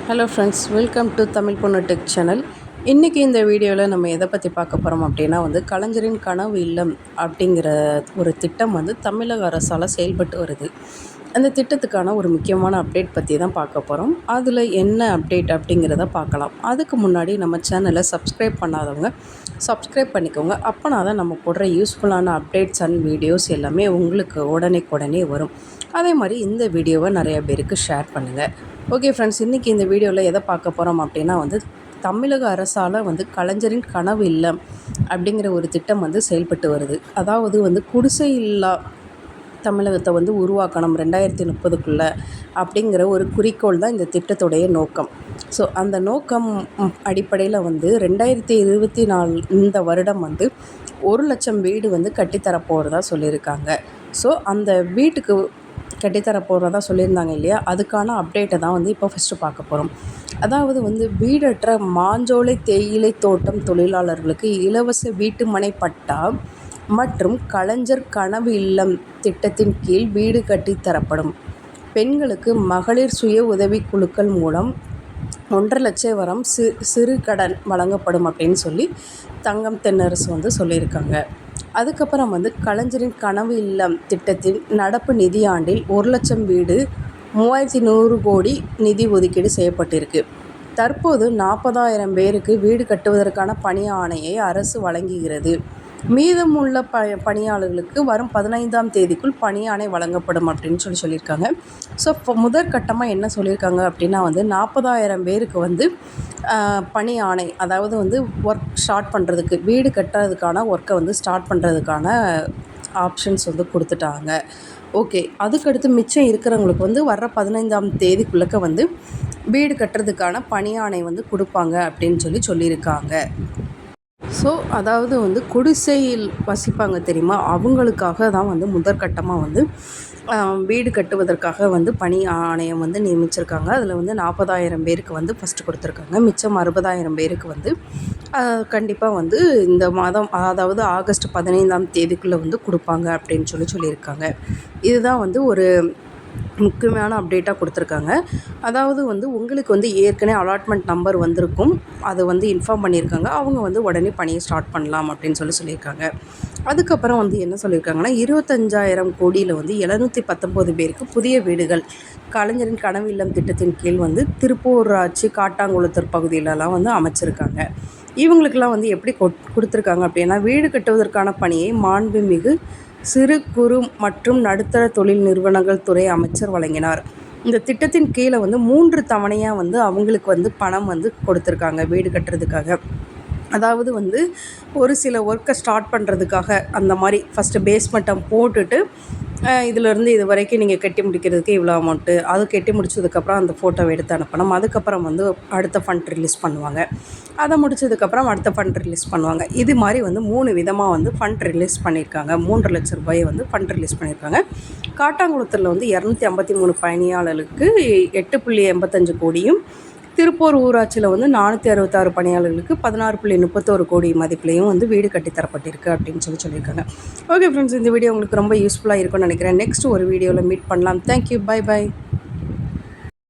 Hello friends, welcome to Tamil பொண்ணு tech channel. இன்றைக்கி இந்த வீடியோவில் நம்ம எதை பற்றி பார்க்க போகிறோம் அப்படின்னா கலைஞரின் கனவு இல்லம் அப்படிங்கிற ஒரு திட்டம் தமிழக அரசால் செயல்பட்டு வருது. அந்த திட்டத்துக்கான ஒரு முக்கியமான அப்டேட் பற்றி தான் பார்க்க போகிறோம். அதில் என்ன அப்டேட் அப்படிங்கிறத பார்க்கலாம். அதுக்கு முன்னாடி நம்ம சேனலை சப்ஸ்கிரைப் பண்ணாதவங்க சப்ஸ்கிரைப் பண்ணிக்கோங்க. அப்போனா தான் நம்ம போடுற யூஸ்ஃபுல்லான அப்டேட்ஸ் அண்ட் வீடியோஸ் எல்லாமே உங்களுக்கு உடனே வரும். அதே மாதிரி இந்த வீடியோவை நிறைய பேருக்கு ஷேர் பண்ணுங்கள். ஓகே ஃப்ரெண்ட்ஸ், இன்றைக்கி இந்த வீடியோவில் எதை பார்க்க போகிறோம் அப்படின்னா தமிழக அரசால் கலைஞரின் கனவு இல்லம் அப்படிங்கிற ஒரு திட்டம் செயல்பட்டு வருது. அதாவது குடிசை இல்லா தமிழகத்தை உருவாக்கணும் 2030க்குள்ளே அப்படிங்கிற ஒரு குறிக்கோள் தான் இந்த திட்டத்துடைய நோக்கம். ஸோ அந்த நோக்கம் அடிப்படையில் 2024 இந்த வருடம் 1,00,000 வீடு கட்டித்தரப்போகிறதா சொல்லியிருக்காங்க. ஸோ அந்த வீட்டுக்கு கட்டித்தர போகிறதா சொல்லியிருந்தாங்க இல்லையா, அதுக்கான அப்டேட்டை தான் இப்போ ஃபஸ்ட்டு பார்க்க போகிறோம். அதாவது வீடற்ற மாஞ்சோலை தேயிலை தோட்டம் தொழிலாளர்களுக்கு இலவச வீட்டுமனை பட்டா மற்றும் கலைஞர் கனவு இல்லம் திட்டத்தின் கீழ் வீடு கட்டித்தரப்படும். பெண்களுக்கு மகளிர் சுய உதவி குழுக்கள் மூலம் 1,50,000 லட்சம் சிறு கடன் வழங்கப்படும் அப்படின்னு சொல்லி தங்கம் தென்னரசு சொல்லியிருக்காங்க. அதுக்கப்புறம் கலைஞரின் கனவு இல்லம் திட்டத்தின் நடப்பு நிதியாண்டில் 1,00,000 வீடு 3,100 கோடி நிதி ஒதுக்கீடு செய்யப்பட்டிருக்கு. தற்போது 40,000 பேருக்கு வீடு கட்டுவதற்கான பணி ஆணையை அரசு வழங்குகிறது. மீதமுள்ள பணியாளர்களுக்கு வரும் 15ஆம் தேதிக்குள் பணி ஆணை வழங்கப்படும் அப்படின்னு சொல்லியிருக்காங்க. ஸோ இப்போ முதற்கட்டமாக என்ன சொல்லியிருக்காங்க அப்படின்னா 40,000 பேருக்கு பணி ஆணை, அதாவது ஒர்க் ஸ்டார்ட் பண்ணுறதுக்கு, வீடு கட்டுறதுக்கான ஒர்க்கை ஸ்டார்ட் பண்ணுறதுக்கான ஆப்ஷன்ஸ் கொடுத்துட்டாங்க. ஓகே, அதுக்கடுத்து மிச்சம் இருக்கிறவங்களுக்கு வர்ற 15ஆம் தேதிக்குள்ளே வீடு கட்டுறதுக்கான பணி ஆணை கொடுப்பாங்க அப்படின்னு சொல்லியிருக்காங்க. ஸோ அதாவது குடிசையில் வசிப்பாங்க தெரியுமா, அவங்களுக்காக தான் முதற்கட்டமாக வீடு கட்டுவதற்காக பணி ஆணையம் நியமிச்சிருக்காங்க. அதில் 40,000 பேருக்கு ஃபஸ்ட்டு கொடுத்துருக்காங்க. மிச்சம் 60,000 பேருக்கு கண்டிப்பாக இந்த மாதம், அதாவது ஆகஸ்ட் 15ஆம் தேதிக்குள்ளே கொடுப்பாங்க அப்படின்னு சொல்லியிருக்காங்க. இதுதான் ஒரு முக்கியமான அப்டேட்டாக கொடுத்துருக்காங்க. அதாவது உங்களுக்கு ஏற்கனவே அலாட்மெண்ட் நம்பர் வந்திருக்கும், அதை இன்ஃபார்ம் பண்ணியிருக்காங்க. அவங்க உடனே பணியை ஸ்டார்ட் பண்ணலாம் அப்படின்னு சொல்லியிருக்காங்க. அதுக்கப்புறம் என்ன சொல்லியிருக்காங்கன்னா 25,000 கோடியில் 719 பேருக்கு புதிய வீடுகள் கலைஞரின் கனவு இல்லம் திட்டத்தின் கீழ் திருப்பூராட்சி காட்டாங்குளத்தூர் பகுதியிலலாம் அமைச்சிருக்காங்க. இவங்களுக்கெல்லாம் எப்படி கொடுத்துருக்காங்க அப்படின்னா, வீடு கட்டுவதற்கான பணியை மாண்புமிகு சிறு குறு மற்றும் நடுத்தர தொழில் நிறுவனங்கள் துறை அமைச்சர் வழங்கினார். இந்த திட்டத்தின் கீழே 3 தவணையாக அவங்களுக்கு பணம் கொடுத்துருக்காங்க வீடு கட்டுறதுக்காக. அதாவது ஒரு சில ஒர்க்கை ஸ்டார்ட் பண்ணுறதுக்காக அந்த மாதிரி ஃபஸ்ட்டு பேஸ்மெண்ட்டை போட்டுட்டு இதிலேருந்து இது வரைக்கும் நீங்கள் கட்டி முடிக்கிறதுக்கு இவ்வளோ அமௌண்ட்டு, அது கட்டி முடிச்சதுக்கப்புறம் அந்த ஃபோட்டோவை எடுத்து அனுப்பணும். அதுக்கப்புறம் அடுத்த ஃபண்ட் ரிலீஸ் பண்ணுவாங்க. அதை முடிச்சதுக்கப்புறம் அடுத்த ஃபண்ட் ரிலீஸ் பண்ணுவாங்க. இது மாதிரி 3 விதமாக ஃபண்ட் ரிலீஸ் பண்ணியிருக்காங்க. 3 லட்ச ரூபாயை ஃபண்ட் ரிலீஸ் பண்ணியிருக்காங்க. காட்டாங்குளத்தில் 253 பணியாளர்களுக்கு 8.85 கோடியும், திருப்பூர் ஊராட்சியில் 466 பணியாளர்களுக்கு 16.31 கோடி மதிப்பிலையும் வீடு கட்டித்தரப்பட்டிருக்கு அப்படின்னு சொல்லியிருக்காங்க. ஓகே ஃப்ரெண்ட்ஸ், இந்த வீடியோ உங்களுக்கு ரொம்ப யூஸ்ஃபுல்லாக இருக்கும்னு நினைக்கிறேன். நெக்ஸ்ட் ஒரு வீடியோவில் மீட் பண்ணலாம். Thank you, by.